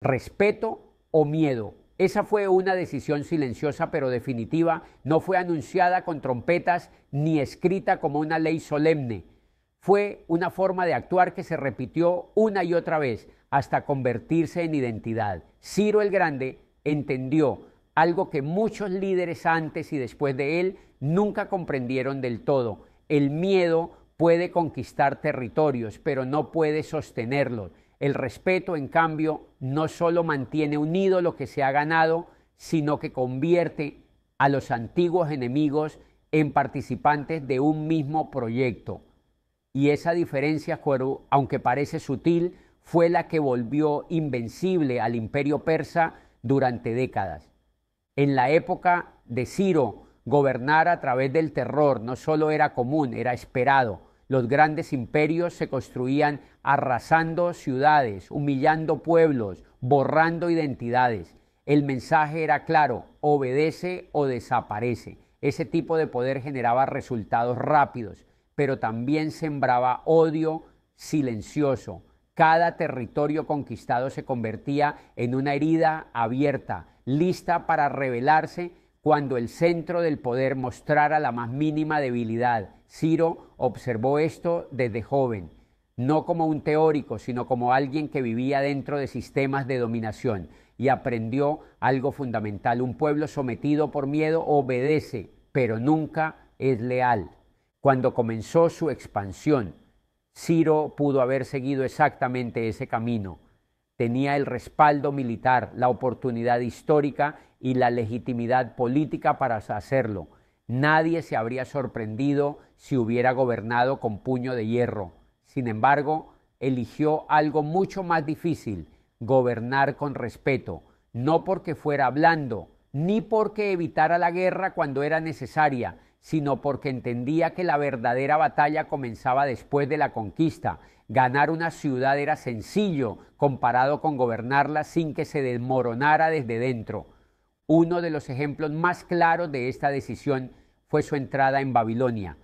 ¿Respeto o miedo? Esa fue una decisión silenciosa pero definitiva, no fue anunciada con trompetas ni escrita como una ley solemne. Fue una forma de actuar que se repitió una y otra vez hasta convertirse en identidad. Ciro el Grande entendió algo que muchos líderes antes y después de él nunca comprendieron del todo. El miedo puede conquistar territorios, pero no puede sostenerlos. El respeto, en cambio, no solo mantiene unido lo que se ha ganado, sino que convierte a los antiguos enemigos en participantes de un mismo proyecto. Y esa diferencia, aunque parece sutil, fue la que volvió invencible al imperio persa durante décadas. En la época de Ciro, gobernar a través del terror no solo era común, era esperado. Los grandes imperios se construían arrasando ciudades, humillando pueblos, borrando identidades. El mensaje era claro: obedece o desaparece. Ese tipo de poder generaba resultados rápidos, pero también sembraba odio silencioso. Cada territorio conquistado se convertía en una herida abierta, lista para revelarse cuando el centro del poder mostrara la más mínima debilidad. Ciro observó esto desde joven, no como un teórico, sino como alguien que vivía dentro de sistemas de dominación, y aprendió algo fundamental: un pueblo sometido por miedo obedece, pero nunca es leal. Cuando comenzó su expansión, Ciro pudo haber seguido exactamente ese camino. Tenía el respaldo militar, la oportunidad histórica y la legitimidad política para hacerlo. Nadie se habría sorprendido si hubiera gobernado con puño de hierro. Sin embargo, eligió algo mucho más difícil: gobernar con respeto, no porque fuera blando, ni porque evitara la guerra cuando era necesaria, sino porque entendía que la verdadera batalla comenzaba después de la conquista. Ganar una ciudad era sencillo comparado con gobernarla sin que se desmoronara desde dentro. Uno de los ejemplos más claros de esta decisión fue su entrada en Babilonia.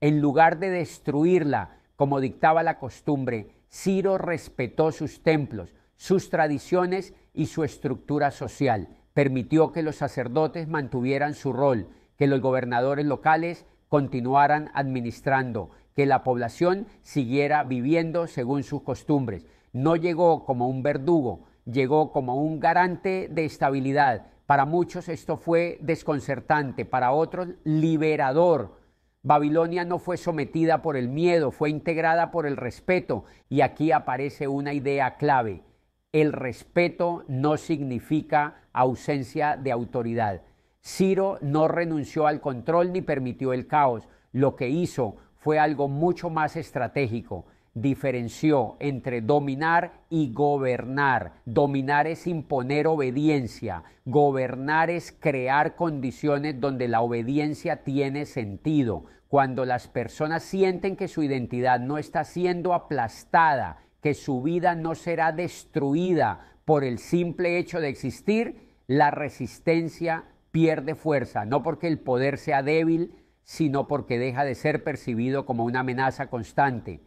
En lugar de destruirla, como dictaba la costumbre, Ciro respetó sus templos, sus tradiciones y su estructura social. Permitió que los sacerdotes mantuvieran su rol, que los gobernadores locales continuaran administrando, que la población siguiera viviendo según sus costumbres. No llegó como un verdugo, llegó como un garante de estabilidad. Para muchos esto fue desconcertante, para otros liberador. Babilonia no fue sometida por el miedo, fue integrada por el respeto. Y aquí aparece una idea clave: el respeto no significa ausencia de autoridad. Ciro no renunció al control ni permitió el caos. Lo que hizo fue algo mucho más estratégico. Diferenció entre dominar y gobernar. Dominar es imponer obediencia. Gobernar es crear condiciones donde la obediencia tiene sentido. Cuando las personas sienten que su identidad no está siendo aplastada, que su vida no será destruida por el simple hecho de existir, la resistencia pierde fuerza, no porque el poder sea débil, sino porque deja de ser percibido como una amenaza constante.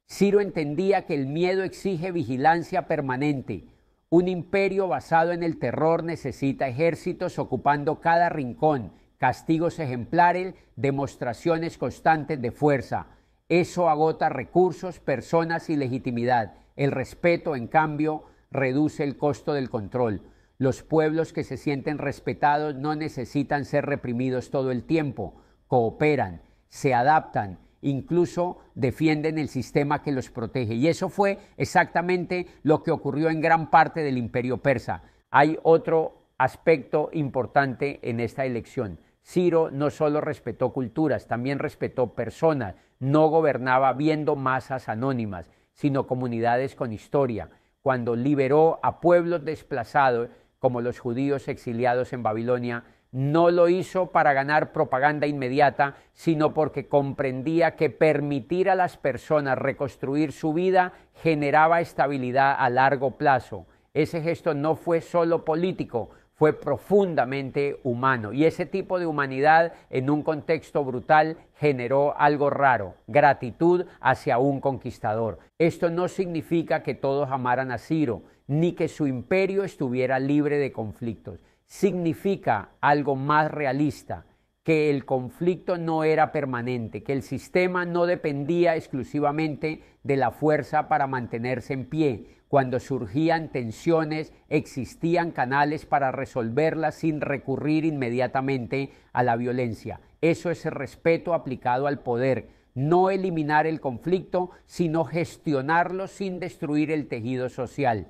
Ciro entendía que el miedo exige vigilancia permanente. Un imperio basado en el terror necesita ejércitos ocupando cada rincón, castigos ejemplares, demostraciones constantes de fuerza. Eso agota recursos, personas y legitimidad. El respeto, en cambio, reduce el costo del control. Los pueblos que se sienten respetados no necesitan ser reprimidos todo el tiempo. Cooperan, se adaptan, incluso defienden el sistema que los protege. Y eso fue exactamente lo que ocurrió en gran parte del imperio persa. Hay otro aspecto importante en esta elección. Ciro no solo respetó culturas, también respetó personas. No gobernaba viendo masas anónimas, sino comunidades con historia. Cuando liberó a pueblos desplazados, como los judíos exiliados en Babilonia, no lo hizo para ganar propaganda inmediata, sino porque comprendía que permitir a las personas reconstruir su vida generaba estabilidad a largo plazo. Ese gesto no fue solo político, fue profundamente humano. Y ese tipo de humanidad en un contexto brutal generó algo raro: gratitud hacia un conquistador. Esto no significa que todos amaran a Ciro, ni que su imperio estuviera libre de conflictos. Significa algo más realista, que el conflicto no era permanente, que el sistema no dependía exclusivamente de la fuerza para mantenerse en pie. Cuando surgían tensiones, existían canales para resolverlas sin recurrir inmediatamente a la violencia. Eso es el respeto aplicado al poder. No eliminar el conflicto, sino gestionarlo sin destruir el tejido social.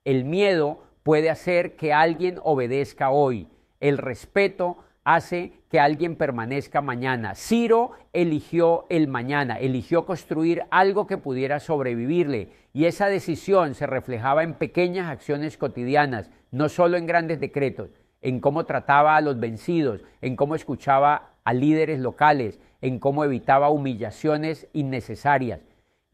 El miedo puede hacer que alguien obedezca hoy. El respeto hace que alguien permanezca mañana. Ciro eligió el mañana, eligió construir algo que pudiera sobrevivirle, y esa decisión se reflejaba en pequeñas acciones cotidianas, no solo en grandes decretos, en cómo trataba a los vencidos, en cómo escuchaba a líderes locales, en cómo evitaba humillaciones innecesarias.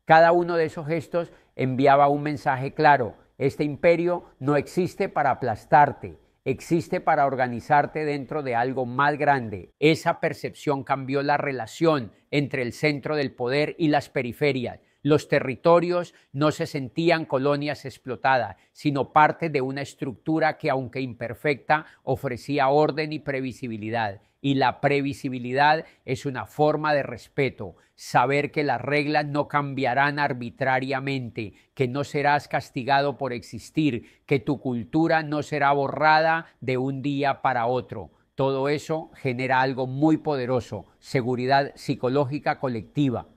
Cada uno de esos gestos enviaba un mensaje claro: este imperio no existe para aplastarte, existe para organizarte dentro de algo más grande. Esa percepción cambió la relación entre el centro del poder y las periferias. Los territorios no se sentían colonias explotadas, sino parte de una estructura que, aunque imperfecta, ofrecía orden y previsibilidad. Y la previsibilidad es una forma de respeto, saber que las reglas no cambiarán arbitrariamente, que no serás castigado por existir, que tu cultura no será borrada de un día para otro. Todo eso genera algo muy poderoso: seguridad psicológica colectiva.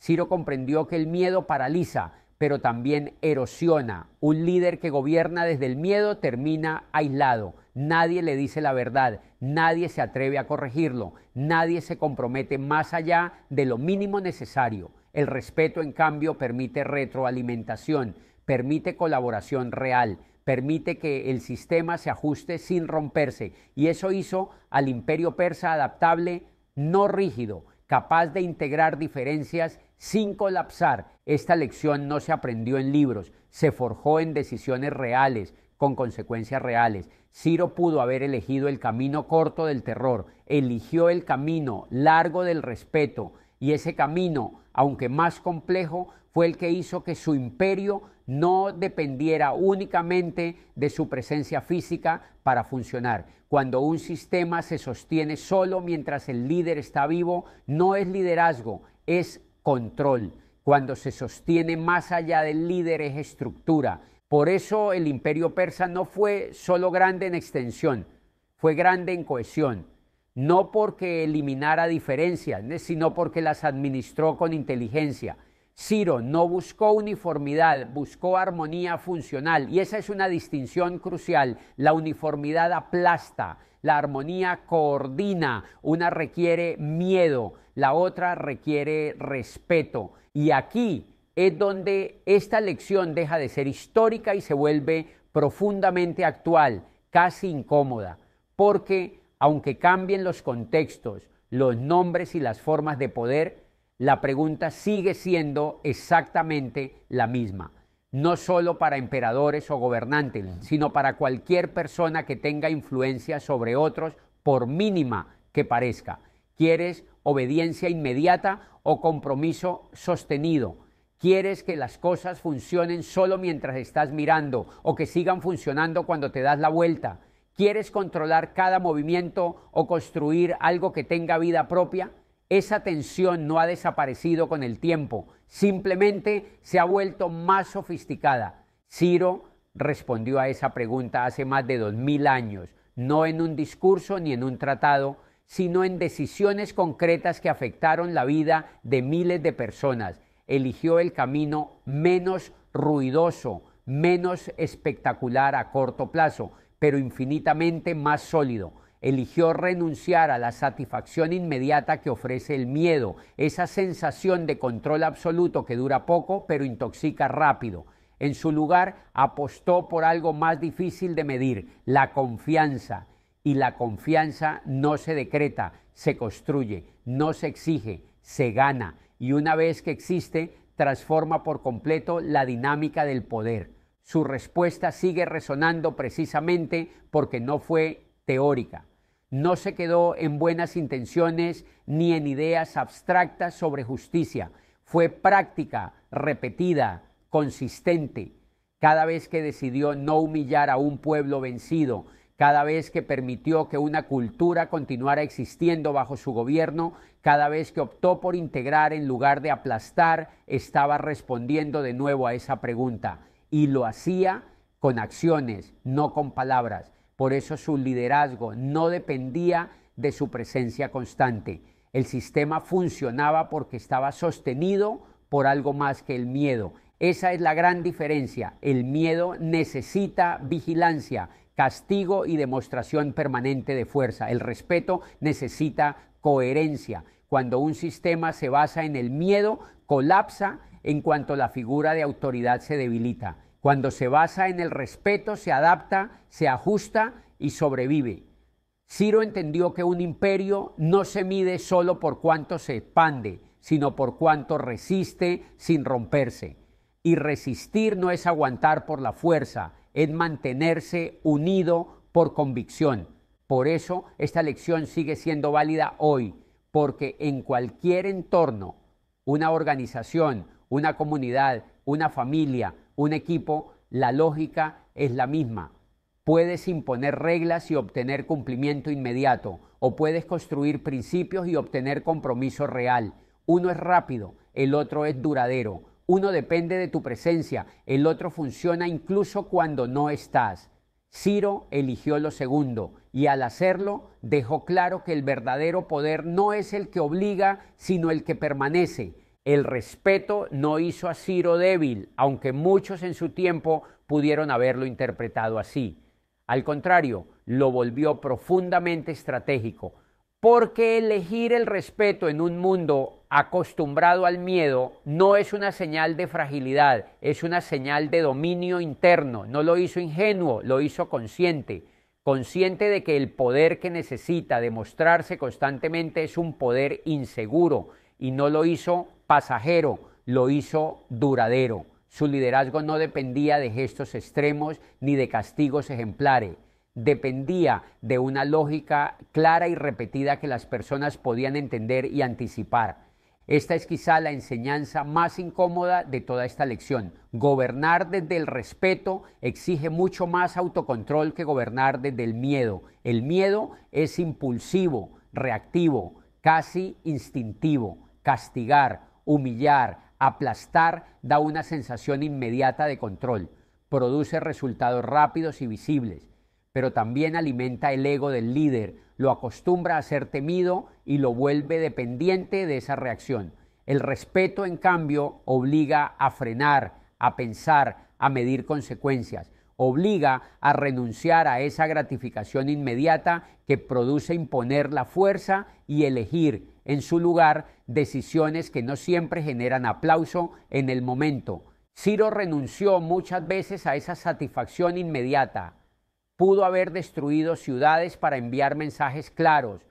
Ciro comprendió que el miedo paraliza, pero también erosiona. Un líder que gobierna desde el miedo termina aislado. Nadie le dice la verdad, nadie se atreve a corregirlo, nadie se compromete más allá de lo mínimo necesario. El respeto, en cambio, permite retroalimentación, permite colaboración real, permite que el sistema se ajuste sin romperse, y eso hizo al imperio persa adaptable, no rígido, capaz de integrar diferencias sin colapsar. Esta lección no se aprendió en libros, se forjó en decisiones reales, con consecuencias reales. Ciro pudo haber elegido el camino corto del terror, eligió el camino largo del respeto, y ese camino, aunque más complejo, fue el que hizo que su imperio no dependiera únicamente de su presencia física para funcionar. Cuando un sistema se sostiene solo mientras el líder está vivo, no es liderazgo, es control. Cuando se sostiene más allá del líder, es estructura. Por eso el imperio persa no fue solo grande en extensión, fue grande en cohesión. No porque eliminara diferencias, sino porque las administró con inteligencia. Ciro no buscó uniformidad, buscó armonía funcional, y esa es una distinción crucial. La uniformidad aplasta, la armonía coordina. Una requiere miedo, la otra requiere respeto. Y aquí es donde esta lección deja de ser histórica y se vuelve profundamente actual, casi incómoda, porque aunque cambien los contextos, los nombres y las formas de poder, la pregunta sigue siendo exactamente la misma. No solo para emperadores o gobernantes, sino para cualquier persona que tenga influencia sobre otros, por mínima que parezca. ¿Quieres obediencia inmediata o compromiso sostenido? ¿Quieres que las cosas funcionen solo mientras estás mirando, o que sigan funcionando cuando te das la vuelta? ¿Quieres controlar cada movimiento o construir algo que tenga vida propia? Esa tensión no ha desaparecido con el tiempo, simplemente se ha vuelto más sofisticada. Ciro respondió a esa pregunta hace más de 2000 años, no en un discurso ni en un tratado, sino en decisiones concretas que afectaron la vida de miles de personas. Eligió el camino menos ruidoso, menos espectacular a corto plazo, pero infinitamente más sólido. Eligió renunciar a la satisfacción inmediata que ofrece el miedo, esa sensación de control absoluto que dura poco pero intoxica rápido. En su lugar, apostó por algo más difícil de medir: la confianza. Y la confianza no se decreta, se construye, no se exige, se gana. Y una vez que existe, transforma por completo la dinámica del poder. Su respuesta sigue resonando precisamente porque no fue teórica. No se quedó en buenas intenciones ni en ideas abstractas sobre justicia. Fue práctica, repetida, consistente. cada vez que decidió no humillar a un pueblo vencido, cada vez que permitió que una cultura continuara existiendo bajo su gobierno, cada vez que optó por integrar en lugar de aplastar, estaba respondiendo de nuevo a esa pregunta. Y lo hacía con acciones, no con palabras. Por eso su liderazgo no dependía de su presencia constante. El sistema funcionaba porque estaba sostenido por algo más que el miedo. Esa es la gran diferencia. El miedo necesita vigilancia, castigo y demostración permanente de fuerza. El respeto necesita coherencia. Cuando un sistema se basa en el miedo, colapsa en cuanto la figura de autoridad se debilita. Cuando se basa en el respeto, se adapta, se ajusta y sobrevive. Ciro entendió que un imperio no se mide solo por cuánto se expande, sino por cuánto resiste sin romperse. Y resistir no es aguantar por la fuerza, es mantenerse unido por convicción. Por eso esta lección sigue siendo válida hoy, porque en cualquier entorno, una organización, una comunidad, una familia, un equipo, la lógica es la misma. Puedes imponer reglas y obtener cumplimiento inmediato, o puedes construir principios y obtener compromiso real. Uno es rápido, el otro es duradero. Uno depende de tu presencia, el otro funciona incluso cuando no estás. Ciro eligió lo segundo y al hacerlo dejó claro que el verdadero poder no es el que obliga, sino el que permanece. El respeto no hizo a Ciro débil, aunque muchos en su tiempo pudieron haberlo interpretado así. Al contrario, lo volvió profundamente estratégico, porque elegir el respeto en un mundo acostumbrado al miedo no es una señal de fragilidad, es una señal de dominio interno. No lo hizo ingenuo, lo hizo consciente, consciente de que el poder que necesita demostrarse constantemente es un poder inseguro, y no lo hizo pasajero, lo hizo duradero. Su liderazgo no dependía de gestos extremos ni de castigos ejemplares. Dependía de una lógica clara y repetida que las personas podían entender y anticipar. Esta es quizá la enseñanza más incómoda de toda esta lección. Gobernar desde el respeto exige mucho más autocontrol que gobernar desde el miedo. El miedo es impulsivo, reactivo, casi instintivo. Castigar, humillar, aplastar da una sensación inmediata de control. Produce resultados rápidos y visibles, pero también alimenta el ego del líder, lo acostumbra a ser temido y lo vuelve dependiente de esa reacción. El respeto, en cambio, obliga a frenar, a pensar, a medir consecuencias. Obliga a renunciar a esa gratificación inmediata que produce imponer la fuerza y elegir, en su lugar, decisiones que no siempre generan aplauso en el momento. Ciro renunció muchas veces a esa satisfacción inmediata. Pudo haber destruido ciudades para enviar mensajes claros.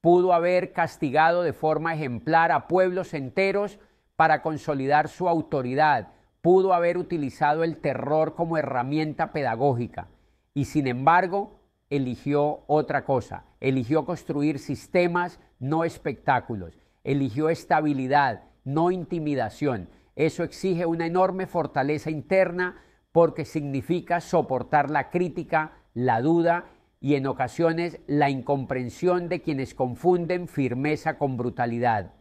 Pudo haber castigado de forma ejemplar a pueblos enteros para consolidar su autoridad. Pudo haber utilizado el terror como herramienta pedagógica. Y sin embargo, eligió otra cosa. Eligió construir sistemas, no espectáculos. Eligió estabilidad, no intimidación. Eso exige una enorme fortaleza interna porque significa soportar la crítica, la duda y en ocasiones la incomprensión de quienes confunden firmeza con brutalidad.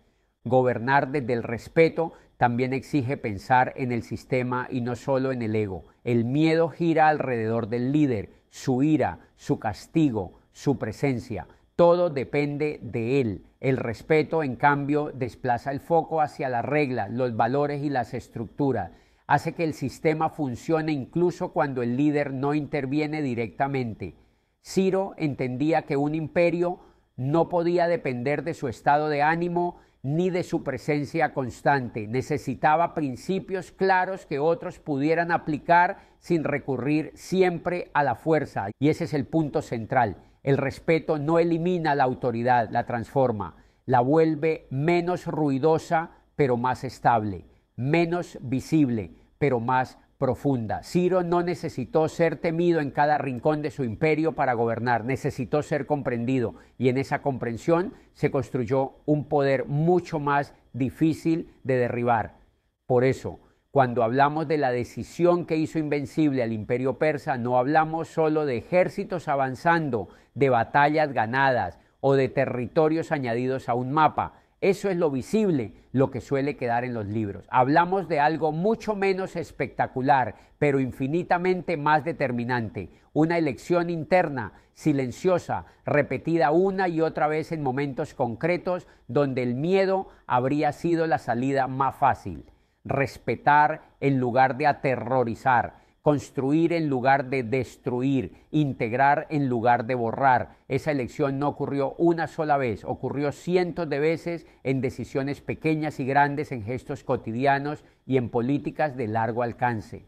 Gobernar desde el respeto también exige pensar en el sistema y no solo en el ego. El miedo gira alrededor del líder, su ira, su castigo, su presencia. Todo depende de él. El respeto, en cambio, desplaza el foco hacia las reglas, los valores y las estructuras. Hace que el sistema funcione incluso cuando el líder no interviene directamente. Ciro entendía que un imperio no podía depender de su estado de ánimo ni de su presencia constante. Necesitaba principios claros que otros pudieran aplicar sin recurrir siempre a la fuerza. Y ese es el punto central. El respeto no elimina la autoridad, la transforma, la vuelve menos ruidosa pero más estable, menos visible pero más profunda. Ciro no necesitó ser temido en cada rincón de su imperio para gobernar, necesitó ser comprendido y en esa comprensión se construyó un poder mucho más difícil de derribar. Por eso, Cuando hablamos de la decisión que hizo invencible al imperio persa, no hablamos solo de ejércitos avanzando, de batallas ganadas o de territorios añadidos a un mapa. Eso es lo visible, lo que suele quedar en los libros. Hablamos de algo mucho menos espectacular, pero infinitamente más determinante. Una elección interna, silenciosa, repetida una y otra vez en momentos concretos donde el miedo habría sido la salida más fácil. Respetar en lugar de aterrorizar, construir en lugar de destruir, integrar en lugar de borrar. Esa elección no ocurrió una sola vez, ocurrió cientos de veces en decisiones pequeñas y grandes, en gestos cotidianos y en políticas de largo alcance.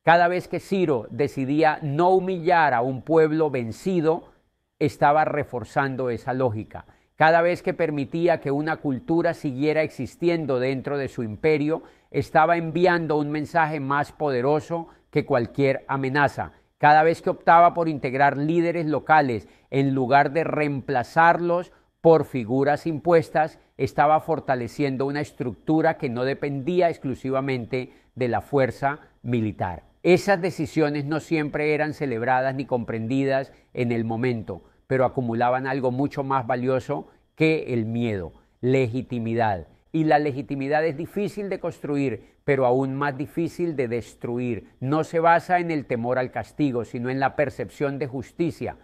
Cada vez que Ciro decidía no humillar a un pueblo vencido, estaba reforzando esa lógica. Cada vez que permitía que una cultura siguiera existiendo dentro de su imperio, estaba enviando un mensaje más poderoso que cualquier amenaza. Cada vez que optaba por integrar líderes locales en lugar de reemplazarlos por figuras impuestas, estaba fortaleciendo una estructura que no dependía exclusivamente de la fuerza militar. Esas decisiones no siempre eran celebradas ni comprendidas en el momento, pero acumulaban algo mucho más valioso que el miedo: legitimidad. Y la legitimidad es difícil de construir, pero aún más difícil de destruir. No se basa en el temor al castigo, sino en la percepción de justicia,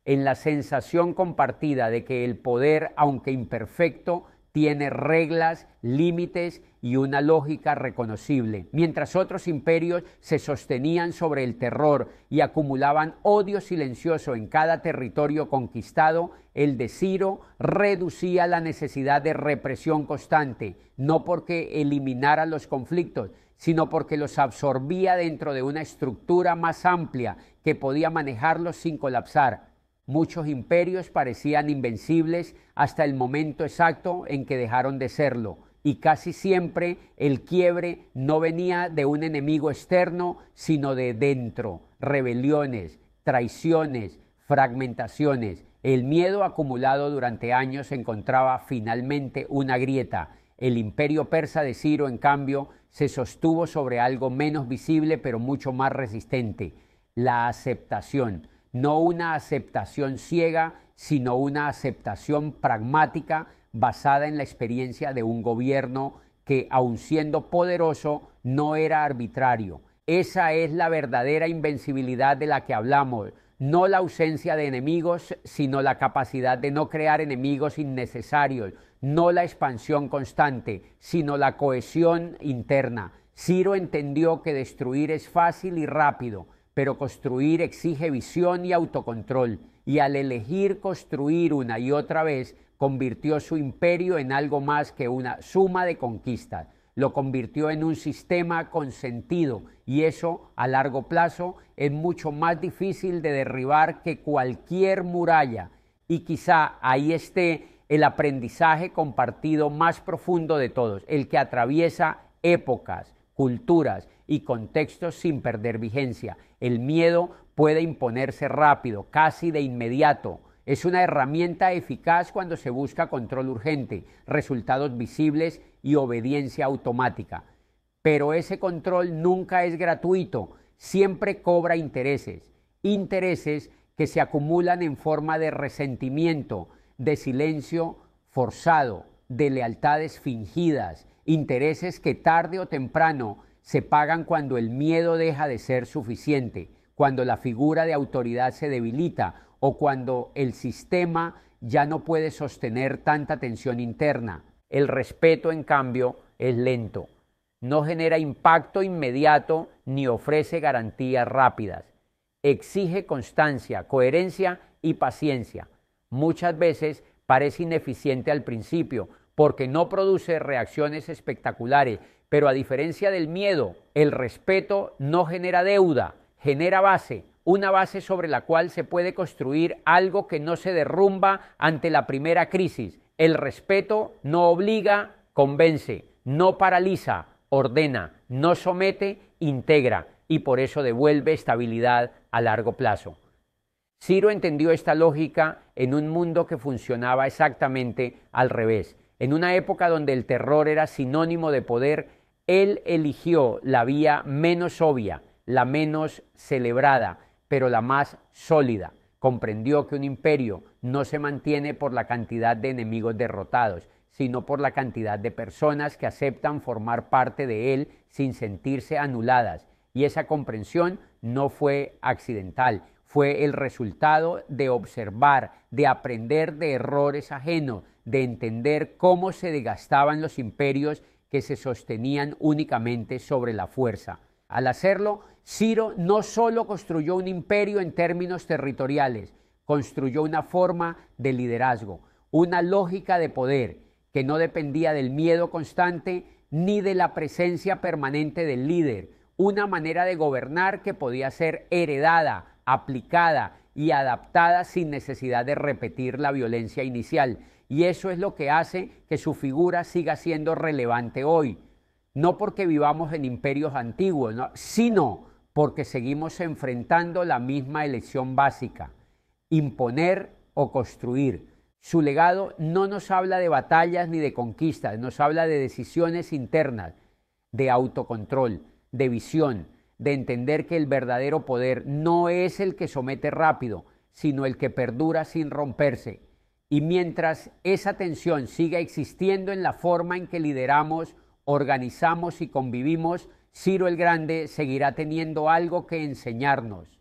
en la sensación compartida de que el poder, aunque imperfecto, tiene reglas, límites y una lógica reconocible. Mientras otros imperios se sostenían sobre el terror y acumulaban odio silencioso en cada territorio conquistado, el de Ciro reducía la necesidad de represión constante, no porque eliminara los conflictos, sino porque los absorbía dentro de una estructura más amplia que podía manejarlos sin colapsar. Muchos imperios parecían invencibles hasta el momento exacto en que dejaron de serlo, y casi siempre el quiebre no venía de un enemigo externo, sino de dentro: rebeliones, traiciones, fragmentaciones. El miedo acumulado durante años encontraba finalmente una grieta. El imperio persa de Ciro, en cambio, se sostuvo sobre algo menos visible pero mucho más resistente: la aceptación. No una aceptación ciega, sino una aceptación pragmática basada en la experiencia de un gobierno que, aun siendo poderoso, no era arbitrario. Esa es la verdadera invencibilidad de la que hablamos, no la ausencia de enemigos, sino la capacidad de no crear enemigos innecesarios, no la expansión constante, sino la cohesión interna. Ciro entendió que destruir es fácil y rápido, pero construir exige visión y autocontrol, y al elegir construir una y otra vez, convirtió su imperio en algo más que una suma de conquistas. Lo convirtió en un sistema con sentido, y eso, a largo plazo, es mucho más difícil de derribar que cualquier muralla. Y quizá ahí esté el aprendizaje compartido más profundo de todos, el que atraviesa épocas, culturas y contextos sin perder vigencia. El miedo puede imponerse rápido, casi de inmediato. Es una herramienta eficaz cuando se busca control urgente, resultados visibles y obediencia automática. Pero ese control nunca es gratuito, siempre cobra intereses. Intereses que se acumulan en forma de resentimiento, de silencio forzado, de lealtades fingidas, intereses que tarde o temprano se pagan cuando el miedo deja de ser suficiente, cuando la figura de autoridad se debilita o cuando el sistema ya no puede sostener tanta tensión interna. El respeto, en cambio, es lento, no genera impacto inmediato ni ofrece garantías rápidas. Exige constancia, coherencia y paciencia. Muchas veces parece ineficiente al principio porque no produce reacciones espectaculares, pero a diferencia del miedo, el respeto no genera deuda, genera base, una base sobre la cual se puede construir algo que no se derrumba ante la primera crisis. El respeto no obliga, convence, no paraliza, ordena, no somete, integra, y por eso devuelve estabilidad a largo plazo. Ciro entendió esta lógica en un mundo que funcionaba exactamente al revés. En una época donde el terror era sinónimo de poder, Él eligió la vía menos obvia, la menos celebrada, pero la más sólida. Comprendió que un imperio no se mantiene por la cantidad de enemigos derrotados, sino por la cantidad de personas que aceptan formar parte de él sin sentirse anuladas. Y esa comprensión no fue accidental, fue el resultado de observar, de aprender de errores ajenos, de entender cómo se desgastaban los imperios que se sostenían únicamente sobre la fuerza. Al hacerlo, Ciro no solo construyó un imperio en términos territoriales, construyó una forma de liderazgo, una lógica de poder que no dependía del miedo constante ni de la presencia permanente del líder, una manera de gobernar que podía ser heredada, aplicada y adaptada sin necesidad de repetir la violencia inicial. Y eso es lo que hace que su figura siga siendo relevante hoy. No porque vivamos en imperios antiguos, ¿no?, sino porque seguimos enfrentando la misma elección básica: imponer o construir. Su legado no nos habla de batallas ni de conquistas, nos habla de decisiones internas, de autocontrol, de visión, de entender que el verdadero poder no es el que somete rápido, sino el que perdura sin romperse. Y mientras esa tensión siga existiendo en la forma en que lideramos, organizamos y convivimos, Ciro el Grande seguirá teniendo algo que enseñarnos.